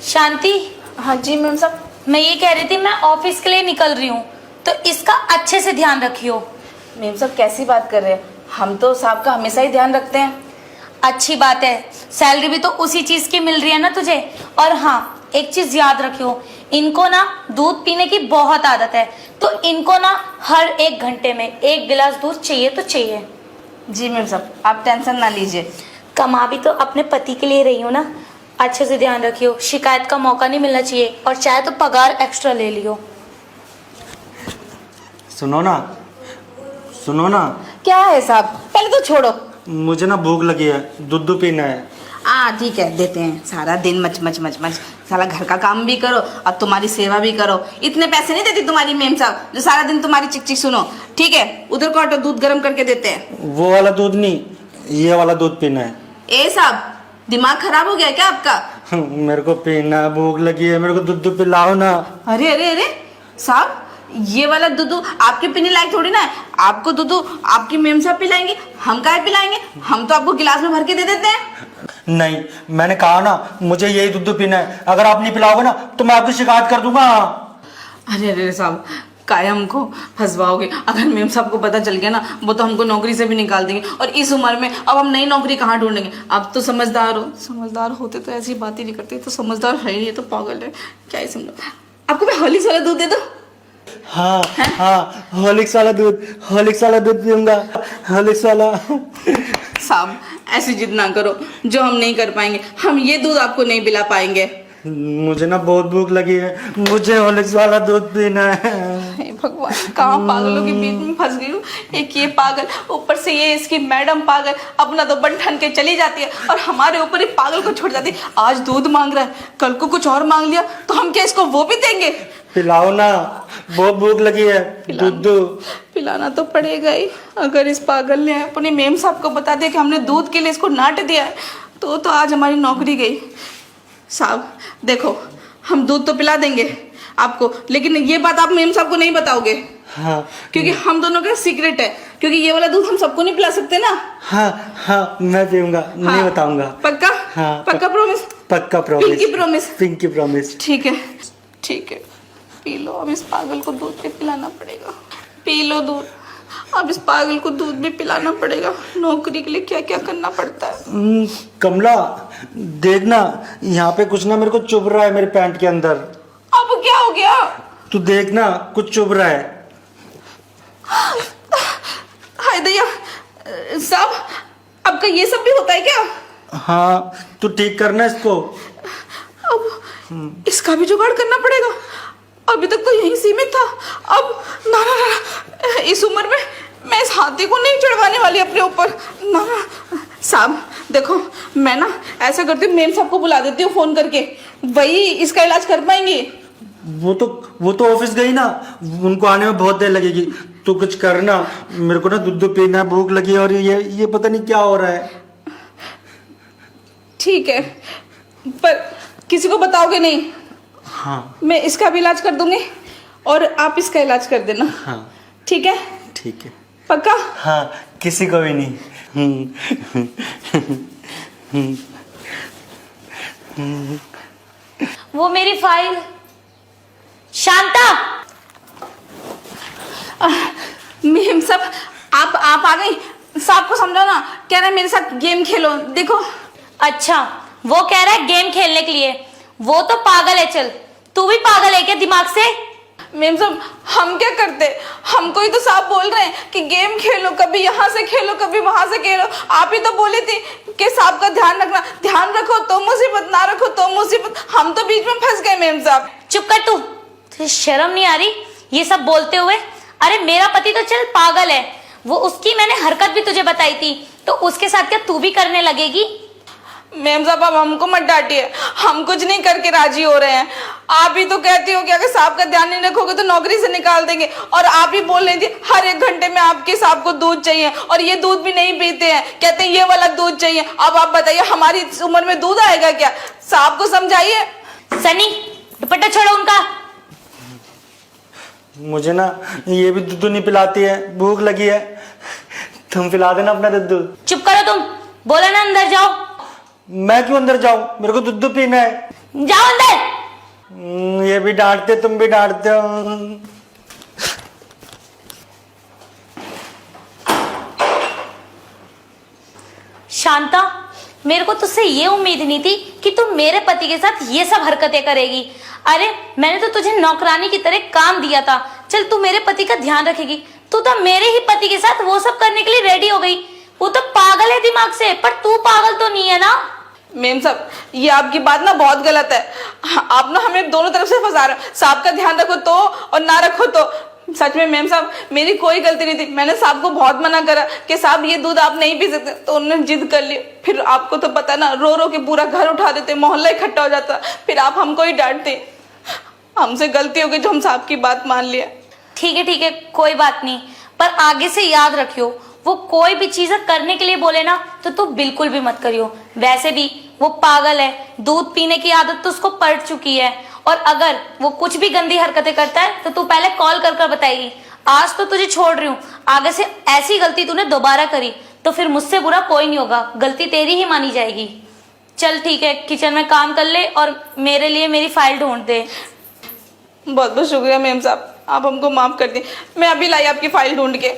शांति। हाँ जी मैम साहब। मैं ये कह रही थी, मैं ऑफिस के लिए निकल रही हूँ, तो इसका अच्छे से ध्यान रखियो। मैम साहब कैसी बात कर रहे हैं, हम तो साहब का हमेशा ही ध्यान रखते हैं। अच्छी बात है, सैलरी भी तो उसी चीज की मिल रही है ना तुझे। और हाँ, एक चीज याद रखियो, इनको ना दूध पीने की बहुत आदत है, तो इनको ना हर 1 घंटे में 1 गिलास दूध चाहिए तो चाहिए। जी मैम साहब, आप टेंशन ना लीजिए। कमा भी तो अपने पति के लिए रही हो ना, अच्छे से ध्यान रखियो, शिकायत का मौका नहीं मिलना चाहिए, और चाहे तो पगार एक्स्ट्रा ले लियो। सुनो ना, सुनो ना। क्या है साहब, पहले तो छोड़ो। मुझे ना भूख लगी है, दूध पीना है। ठीक है, देते हैं। सारा दिन मच मच मच मच, सारा घर का काम भी करो और तुम्हारी सेवा भी करो। इतने पैसे नहीं देती तुम्हारी मैम साहब जो सारा दिन तुम्हारी चिक चिक सुनो। ठीक है, उधर को हटो, दूध गर्म करके देते हैं। वो वाला दूध नहीं, ये वाला दूध पीना है। ए साहब, दिमाग खराब हो गया क्या आपका? मेरे को पीना, भूख लगी है, मेरे को दूध पिलाओ ना। अरे अरे अरे साहब, ये वाला दूध आपके पीने लायक थोड़ी ना है। आपको दूध आपकी मेम साहब पिलाएंगे, हम काहे पिलाएंगे? हम तो आपको गिलास में भर के दे देते हैं। नहीं, मैंने कहा ना मुझे यही दूध पीना है। अगर आप नहीं पिलाओगे ना तो मैं आपकी शिकायत कर दूंगा। अरे अरे साहब, काहे हमको फंसवाओगे? अगर मेम साहब को पता चल गया ना, वो तो हमको नौकरी से भी निकाल देंगे। और इस उम्र में अब हम नई नौकरी कहाँ ढूंढेंगे? अब तो समझदार हो, समझदार होते तो ऐसी बात ही नहीं करते। तो समझदार है ही, ये तो पागल है, क्या ही समझो। आपको मैं हॉर्लिक्स वाला दूध दे दूं? हाँ हाँ, हॉर्लिक्स वाला दूध, हॉर्लिक्स वाला दूध पीऊंगा, हॉर्लिक्स वाला। साहब ऐसी जिद ना करो जो हम नहीं कर पाएंगे। हम ये दूध आपको नहीं पिला पाएंगे। मुझे ना बहुत भूख लगी है, मुझे हॉर्लिक्स वाला दूध पीना है। हे भगवान, कहाँ पागलों के बीच में फंस गई हूँ। एक ये पागल, ऊपर से ये इसकी मैडम पागल, अपना तो बन ठन के चली जाती है और हमारे ऊपर ही पागल को छोड़ जाती है। आज दूध मांग रहा है, कल को कुछ और मांग लिया तो हम क्या इसको वो भी देंगे? पिलाओ ना, बहुत भूख लगी है, दूध दो। पिलाना तो पड़ेगा ही। अगर इस पागल ने अपनी मेम साहब को बता दिया कि हमने दूध के लिए इसको नाट दिया है, तो आज हमारी नौकरी गई। साहब देखो, हम दूध तो पिला देंगे आपको, लेकिन ये बात आप मेम साहब को नहीं बताओगे। हाँ, क्योंकि हम दोनों का सीक्रेट है, क्योंकि ये वाला दूध हम सबको नहीं पिला सकते ना। हाँ हाँ, मैं पीऊंगा, नहीं बताऊंगा। पक्का? हाँ, पक्का प्रॉमिस? पक्का promise, pinky promise. Pinky promise. ठीक है ठीक है, पी लो। अब इस पागल को दूध भी पिलाना पड़ेगा। पी लो दूध। अब इस पागल को दूध भी पिलाना पड़ेगा। नौकरी के लिए क्या क्या करना पड़ता है। कमला देखना, यहाँ पे कुछ ना मेरे को चुभ रहा है मेरे पैंट के अंदर। अब क्या हो गया? तू देखना, कुछ चुभ रहा है। हाय दया साहब, आपका ये सब भी होता है क्या? हाँ, तू ठीक करना इसको। अब इसका भी जुगाड़ करना पड़ेगा। अभी तक तो यही सीमित था, अब ना ना ना, इस उम्र में मैं इस हाथी को नहीं चढ़वाने वाली अपने ऊपर। ना ना साहब देखो, मैं ना ऐसा करती हूँ, मेम साहब को बुला देती हूँ फोन करके, वही इसका इलाज कर पाएंगे। वो तो ऑफिस गई ना, उनको आने में बहुत देर लगेगी। तू कुछ करना, मेरे को ना दूध पीना, भूख लगी है, और ये पता नहीं क्या हो रहा है। ठीक है, पर किसी को बताओगे नहीं? हाँ, मैं इसका भी इलाज कर दूंगी और आप इसका इलाज कर देना। हाँ ठीक है? ठीक है। पक्का? हाँ, किसी को भी नहीं। वो मेरी फाइल। शांता। मेम साहब, आप आ गई। साहब को समझाओ ना, कह रहे मेरे साथ गेम खेलो। देखो। अच्छा, वो कह रहा है गेम खेलने के लिए। वो तो पागल है। चल, तू भी पागल है क्या दिमाग से? मेम साहब, हम क्या करते? हमको ही तो साहब बोल रहे हैं कि गेम खेलो, कभी यहाँ से खेलो कभी वहां से खेलो। आप ही तो बोले थे कि साहब का ध्यान रखना, ध्यान रखो तो मुसीबत, ना रखो तो मुसीबत। हम तो बीच में फंस गए मेम साहब। चुप कर तू, तुझे शर्म नहीं आ रही ये सब बोलते हुए? अरे मेरा पति तो चल पागल है, वो उसकी मैंने हरकत भी तुझे बताई थी, तो उसके साथ क्या तू भी करने लगेगी? मेम साहब अब हमको मत डांटिए, हम कुछ नहीं करके राजी हो रहे हैं। आप ही तो कहती हो कि अगर साहब का ध्यान नहीं रखोगे तो नौकरी से निकाल देंगे, और आप ही बोल रही थी हर 1 घंटे में आपके साहब को दूध चाहिए, और ये दूध भी नहीं पीते हैं, कहते हैं ये वाला दूध चाहिए। अब आप बताइए हमारी इस उम्र में दूध आएगा क्या? साहब को समझाइए। सनी, दुपट्टा छोड़ो उनका। मुझे ना ये भी दूध नहीं पिलाती है, भूख लगी है, तुम पिला देना अपना दूध। चुप करो तुम, बोलो ना अंदर जाओ। मैं क्यों अंदर जाऊं, मेरे को दूध पीना है। जाओ अंदर। ये भी डांटते, तुम भी डांटते हो। शांता, मेरे को तुझसे ये उम्मीद नहीं थी कि तू मेरे पति के साथ ये सब हरकतें करेगी। अरे मैंने तो तुझे नौकरानी की तरह काम दिया था, चल तू मेरे पति का ध्यान रखेगी, तू तो मेरे ही पति के साथ वो सब करने के लिए रेडी हो गई। वो तो पागल है दिमाग से, पर तू पागल तो नहीं है ना। मेम साहब, ये आपकी बात ना बहुत गलत है। आप ना हमें दोनों तरफ से फंसा रहे हो। साहब का ध्यान रखो तो और ना रखो तो। सच में मेम साहब, मेरी कोई गलती नहीं थी। मैंने साहब को बहुत मना करा कि साहब ये दूध आप नहीं पी सकते, तो उन्होंने जिद कर ली। फिर आपको तो पता ना, रो रो के पूरा घर उठा देते, मोहल्ला इकट्ठा हो जाता, फिर आप हमको ही डांटते। हमसे गलती हो गई जो हम साहब की बात मान लिया। ठीक है, कोई बात नहीं, पर आगे से याद रखियो, वो कोई भी चीज करने के लिए बोले ना तो तू बिल्कुल भी मत करियो। वैसे भी वो पागल है, दूध पीने की आदत तो उसको पड़ चुकी है, और अगर वो कुछ भी गंदी हरकतें करता है तो तू पहले कॉल कर कर बताएगी। आज तो तुझे छोड़ रही हूँ, आगे से ऐसी गलती तूने दोबारा करी तो फिर मुझसे बुरा कोई नहीं होगा, गलती तेरी ही मानी जाएगी। चल ठीक है, किचन में काम कर ले और मेरे लिए मेरी फाइल ढूंढ दे। बहुत बहुत शुक्रिया मेम साहब, आप हमको माफ कर दी। मैं अभी लाई आपकी फाइल ढूंढ के।